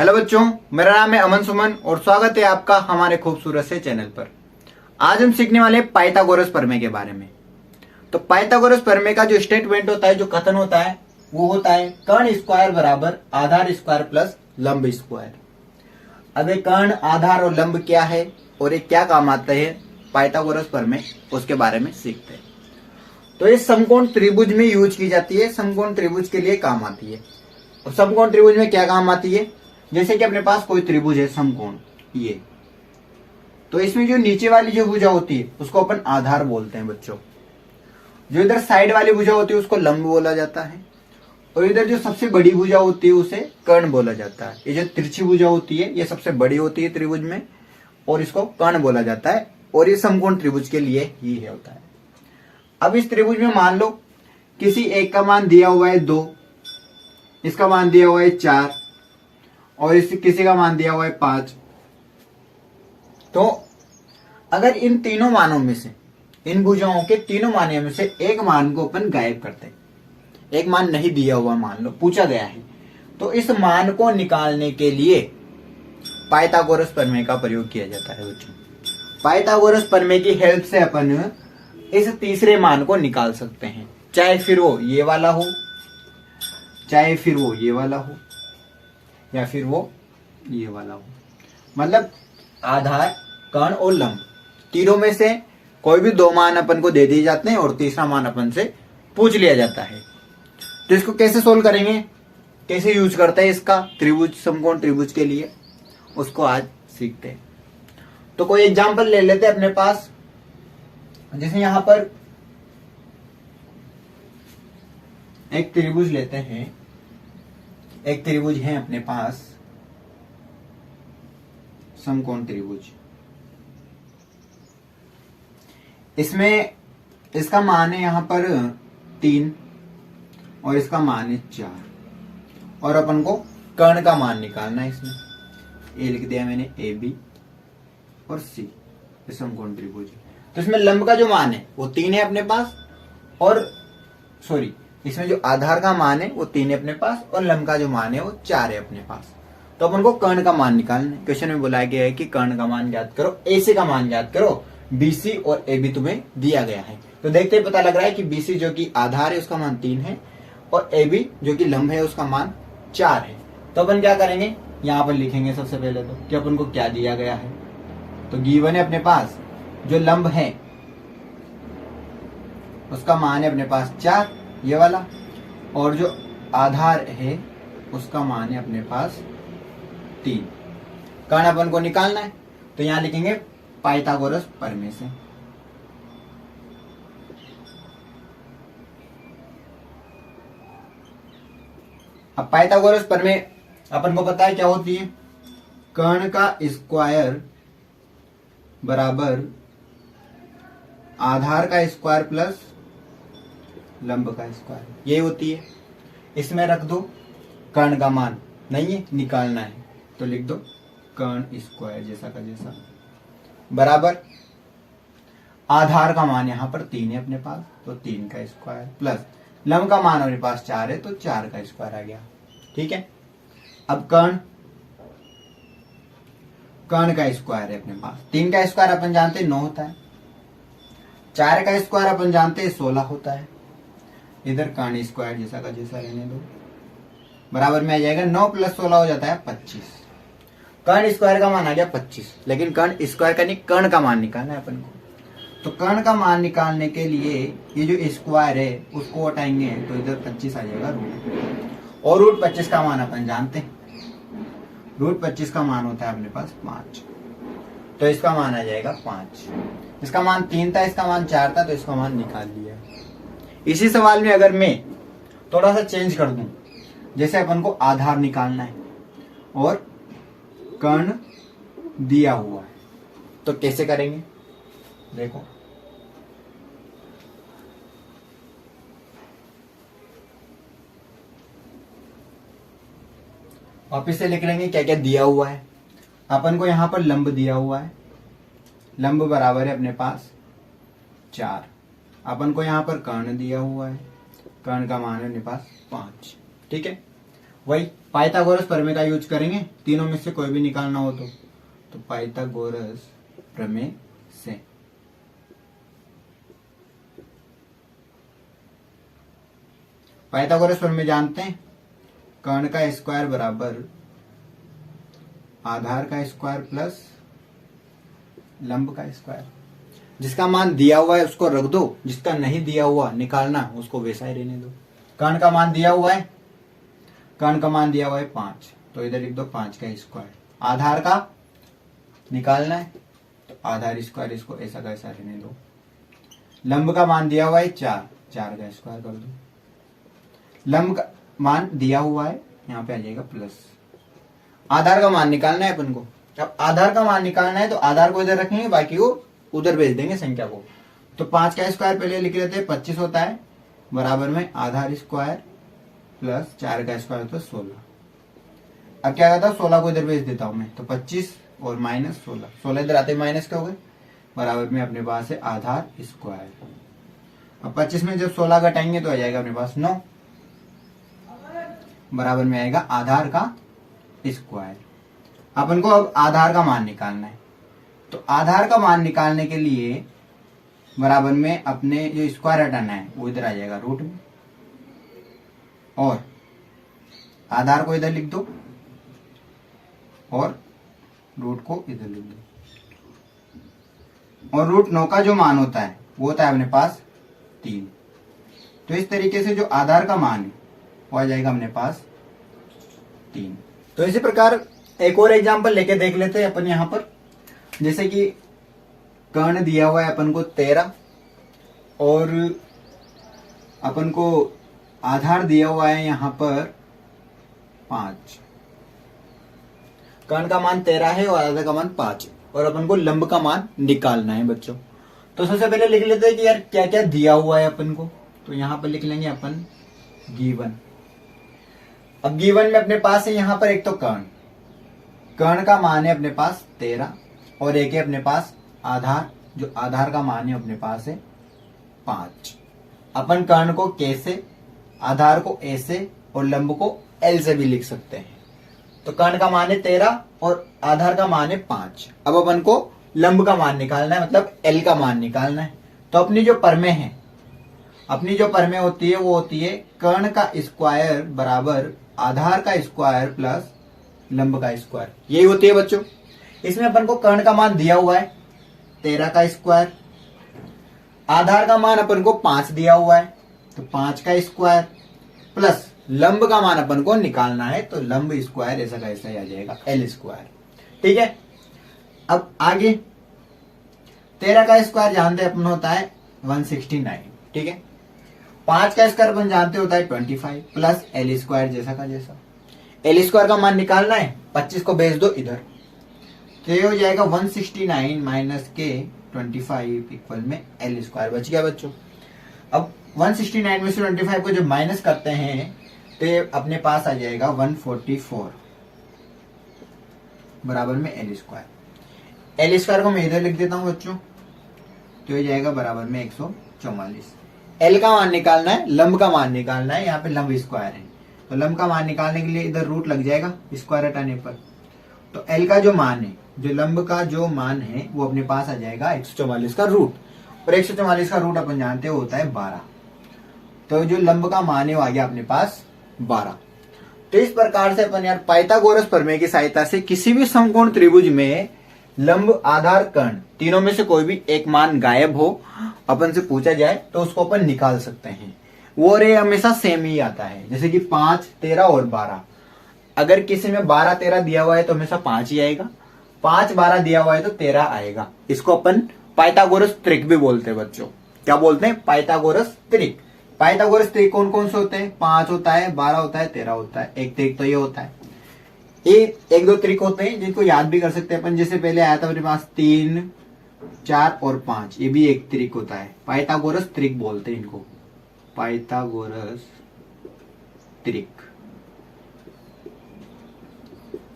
Hello बच्चों, मेरा नाम है अमन सुमन और स्वागत है आपका हमारे खूबसूरत से चैनल पर। आज हम सीखने वाले हैं पाइथागोरस प्रमेय के बारे में। तो पाइथागोरस प्रमेय का जो स्टेटमेंट होता है, जो कथन होता है, वो होता है कर्ण स्क्वायर बराबर आधार स्क्वायर प्लस लंब स्क्वायर। अब ये कर्ण, आधार और लंब क्या है और ये क्या काम आता है, पाइथागोरस प्रमेय, उसके बारे में सीखते हैं। तो ये समकोण त्रिभुज में यूज की जाती है, समकोण त्रिभुज के लिए काम आती है। और समकोण त्रिभुज में क्या काम आती है, जैसे कि अपने पास कोई त्रिभुज है समकोण ये, तो इसमें जो नीचे वाली जो भुजा होती है उसको अपन आधार बोलते हैं बच्चों। जो इधर साइड वाली भुजा होती है उसको लंब बोला जाता है, और इधर जो सबसे बड़ी भुजा होती है उसे कर्ण बोला जाता है। ये जो तिरछी भुजा होती है ये सबसे बड़ी होती है त्रिभुज में, और इसको कर्ण बोला जाता है, और ये समकोण त्रिभुज के लिए ही है होता है। अब इस त्रिभुज में मान लो किसी एक का मान दिया हुआ है 2, इसका मान दिया हुआ है 4, और इस किसी का मान दिया हुआ है 5। तो अगर इन तीनों मानों में से, इन भुजाओं के तीनों मानों में से एक मान को अपन गायब करते हैं, एक मान नहीं दिया हुआ मान लो, पूछा गया है, तो इस मान को निकालने के लिए पाइथागोरस प्रमेय का प्रयोग किया जाता है बच्चों। पाइथागोरस प्रमेय की हेल्प से अपन इस तीसरे मान को निकाल सकते हैं, चाहे फिर वो ये वाला हो, चाहे फिर वो ये वाला हो, या फिर वो ये वाला हो। मतलब आधार, कर्ण और लंब, तीनों में से कोई भी दो मान अपन को दे दिए जाते हैं और तीसरा मान अपन से पूछ लिया जाता है। तो इसको कैसे सोल्व करेंगे, कैसे यूज करते हैं इसका त्रिभुज, समकोण त्रिभुज के लिए, उसको आज सीखते हैं। तो कोई एग्जांपल ले लेते हैं अपने पास। जैसे यहां पर एक त्रिभुज लेते हैं, एक त्रिभुज है अपने पास समकोण त्रिभुज। इसमें इसका मान है यहां पर 3 और इसका मान है 4, और अपन को कर्ण का मान निकालना है। इसमें ए लिख दिया मैंने, ए बी और सी, समकोण त्रिभुज। तो इसमें लंब का जो मान है वो 3 है अपने पास, और सॉरी, इसमें जो आधार का मान है वो 3 है अपने पास, और लंब का जो मान है वो 4 है अपने पास। तो अपन को कर्ण का मान निकालना है। क्वेश्चन में बोला गया है कि कर्ण का मान ज्ञात करो, एसी का मान ज्ञात करो, बीसी और एबी तुम्हें दिया गया है। तो देखते ही पता लग रहा है कि बीसी जो कि आधार है उसका मान 3 है, और एबी जो कि लंब है उसका मान 4 है। तो अपन क्या करेंगे, यहां पर लिखेंगे सबसे पहले तो कि अपन को क्या दिया गया है। तो गिवन है अपने पास, जो लंब है उसका मान है अपने पास 4, ये वाला, और जो आधार है उसका मान है अपने पास 3। कर्ण अपन को निकालना है, तो यहां लिखेंगे पाइथागोरस प्रमेय से। अब पाइथागोरस प्रमेय अपन को पता है क्या होती है, कर्ण का स्क्वायर बराबर आधार का स्क्वायर प्लस लंब का स्क्वायर, ये होती है। इसमें रख दो कर्ण का मान नहीं है, निकालना है, तो लिख दो कर्ण स्क्वायर जैसा का जैसा बराबर आधार का मान यहां पर 3 है अपने पास, तो 3 का स्क्वायर प्लस लंब का मान अपने पास 4 है, तो 4 का स्क्वायर आ गया। ठीक है। अब कर्ण का स्क्वायर है अपने पास, 3 का स्क्वायर अपन जानते हैं 9 होता है, 4 का स्क्वायर अपन जानते हैं 16 होता है। इधर कर्ण स्क्वायर जैसा का जैसा रहने दो, बराबर में आ जाएगा 9 प्लस 16 हो जाता है 25। कर्ण स्क्वायर का मान आ गया 25, लेकिन कर्ण स्क्वायर का नहीं, कर्ण का मान निकालना है अपन को। तो कर्ण का मान निकालने के लिए ये जो स्क्वायर है उसको हटाएंगे, तो इधर 25 आ जाएगा रूट, और रूट 25 का मान अपन जानते हैं, रूट 25 का मान होता है अपने पास 5, तो इसका मान आ जाएगा 5। इसका मान 3 था, इसका मान 4 था, तो इसका मान निकाल लिया। इसी सवाल में अगर मैं थोड़ा सा चेंज कर दूं, जैसे अपन को आधार निकालना है और कर्ण दिया हुआ है, तो कैसे करेंगे देखो। वापिस से लिख लेंगे क्या क्या दिया हुआ है। अपन को यहां पर लंब दिया हुआ है, लंब बराबर है अपने पास 4। अपन को यहां पर कर्ण दिया हुआ है, कर्ण का मान है अपने पास 5। ठीक है। वही पाइथागोरस प्रमेय का यूज करेंगे, तीनों में से कोई भी निकालना हो तो पाइथागोरस प्रमेय से पाइथागोरस प्रमेय जानते हैं, कर्ण का स्क्वायर बराबर आधार का स्क्वायर प्लस लंब का स्क्वायर। जिसका मान दिया हुआ है उसको रख दो, जिसका नहीं दिया हुआ निकालना उसको वैसा ही रहने दो। कर्ण का मान दिया हुआ है, कर्ण का मान दिया हुआ है 5, तो इधर लिख दो 5 का स्क्वायर। आधार का निकालना है तो आधार स्क्वायर, इसको ऐसा का ऐसा रहने दो। लंब का मान दिया हुआ है 4, 4 का स्क्वायर कर दो। लंब का मान दिया हुआ है, यहाँ पे आ जाएगा प्लस। आधार का मान निकालना है अपन को। अब आधार का मान निकालना है तो आधार को इधर रखेंगे, बाकी को उधर भेज देंगे संख्या को। तो 5 का स्क्वायर पहले लिख लेते हैं, 25 होता है, बराबर में आधार स्क्वायर प्लस 4 का स्क्वायर तो 16। अब क्या करता हूँ, 16 को इधर भेज देता हूं मैं, तो 25 और माइनस 16 इधर आते माइनस के हो गए, बराबर में अपने पास है आधार स्क्वायर। अब 25 में जब 16 घटाएंगे तो आ जाएगा अपने पास 9, बराबर में आएगा आधार का स्क्वायर। अपन को अब आधार का मान निकालना है, तो आधार का मान निकालने के लिए बराबर में अपने जो स्क्वायर हटाना है वो इधर आ जाएगा रूट में, और आधार को इधर लिख दो और रूट को इधर लिख दो। और रूट 9 का जो मान होता है वो होता है अपने पास 3। तो इस तरीके से जो आधार का मान है वो आ जाएगा अपने पास 3। तो इसी प्रकार एक और एग्जांपल लेके देख लेते हैं अपन यहाँ पर। जैसे कि कर्ण दिया हुआ है अपन को 13 और अपन को आधार दिया हुआ है यहाँ पर 5। कर्ण का मान 13 है और आधार का मान 5, और अपन को लंब का मान निकालना है बच्चों। तो सबसे पहले लिख लेते हैं कि यार क्या क्या दिया हुआ है अपन को। तो यहाँ पर लिख लेंगे अपन गिवन। अब गिवन में अपने पास है यहाँ पर एक तो कर्ण, कर्ण का मान है अपने पास 13 और एक है अपने पास आधार, जो आधार का मान है अपने पास है 5। अपन कर्ण को कैसे, आधार को ऐसे और लंब को एल से भी लिख सकते हैं। तो कर्ण का मान है 13 और आधार का मान है 5। अब अपन को लंब का मान निकालना है, मतलब एल का मान निकालना है। तो अपनी जो परमेय है, अपनी जो परमेय होती है वो होती है कर्ण का स्क्वायर बराबर आधार का स्क्वायर प्लस लंब का स्क्वायर, यही होती है बच्चों। इसमें अपन को कर्ण का मान दिया हुआ है 13 का स्क्वायर, आधार का मान अपन को 5 दिया हुआ है तो 5 का स्क्वायर, प्लस लंब का मान अपन को निकालना है तो लंब स्क्वायर ऐसा का ऐसा ही आ जाएगा एल स्क्वायर। ठीक है, अब आगे 13 का स्क्वायर जानते अपन होता है 169। ठीक है, 5 का स्क्वायर अपन जानते होता है 25 प्लस एल स्क्वायर जैसा का जैसा। एल स्क्वायर का मान निकालना है, 25 को भेज दो इधर, तो ये हो जाएगा 169 माइनस के 25 इक्वल में एल स्क्वायर बच गया बच्चों। अब 169 में से 25 को जब माइनस करते हैं तो ये अपने पास आ जाएगा 144 बराबर में एल स्क्वायर। एल स्क्वायर को मैं इधर लिख देता हूं बच्चों, तो ये जाएगा बराबर में 144। एल का मान निकालना है, लंब का मान निकालना है, यहाँ पे लंब स्क्वायर है तो लंब का मान निकालने के लिए इधर रूट लग जाएगा स्क्वायर हटाने पर। तो एल का जो मान है, जो लंब का जो मान है वो अपने पास आ जाएगा 144 का रूट, और 144 का रूट अपन जानते हो होता है 12। तो जो लंब का मान है वो आ गया अपने पास 12। तो इस प्रकार से अपन यार पाइथागोरस प्रमेय की सहायता से किसी भी समकोण त्रिभुज में लंब आधार कर्ण तीनों में से कोई भी एक मान गायब हो अपन से पूछा जाए तो उसको अपन निकाल सकते हैं। वो रे हमेशा सेम ही आता है, जैसे कि 5, 13 और 12। अगर किसी में 12, 13 दिया हुआ है तो हमेशा 5 ही आएगा, 5, 12 दिया हुआ है तो 13 आएगा। इसको अपन पाइथागोरस त्रिक भी बोलते हैं बच्चों। क्या बोलते हैं? पाइथागोरस त्रिक। पाइथागोरस त्रिक कौन कौन से होते हैं? 5 होता है, 12 होता है, 13 होता है। एक त्रिक तो ये होता है। एक दो त्रिक होते हैं जिनको याद भी कर सकते हैं अपन, जैसे पहले आया था अपने पास 3, 4 और 5, ये भी एक त्रिक होता है। पाइथागोरस त्रिक बोलते हैं इनको, पाइथागोरस त्रिक।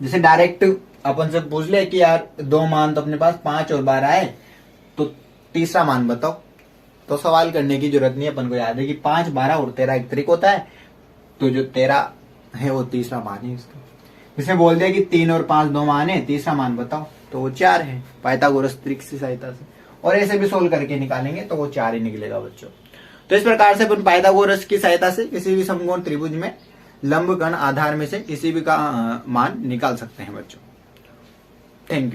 जैसे डायरेक्ट अपन से पूछ ले कि यार दो मान तो अपने पास 5 और 12 है, तो तीसरा मान बताओ, तो सवाल करने की जरूरत नहीं है, अपन को याद है कि 5, 12 और 13 एक त्रिक होता है। तो जो 13 है वो तीसरा मान है इसका। इसने बोल दिया कि 3 और 5 दो मान है, तीसरा मान बताओ, तो वो 4 है पाइथागोरस ट्रिक की सहायता से। और ऐसे भी सोल्व करके निकालेंगे तो वो 4 ही निकलेगा बच्चों। तो इस प्रकार से अपन पाइथागोरस की सहायता से किसी भी समकोण त्रिभुज में लंब कर्ण आधार में से किसी भी का मान निकाल सकते हैं बच्चों। Thank you.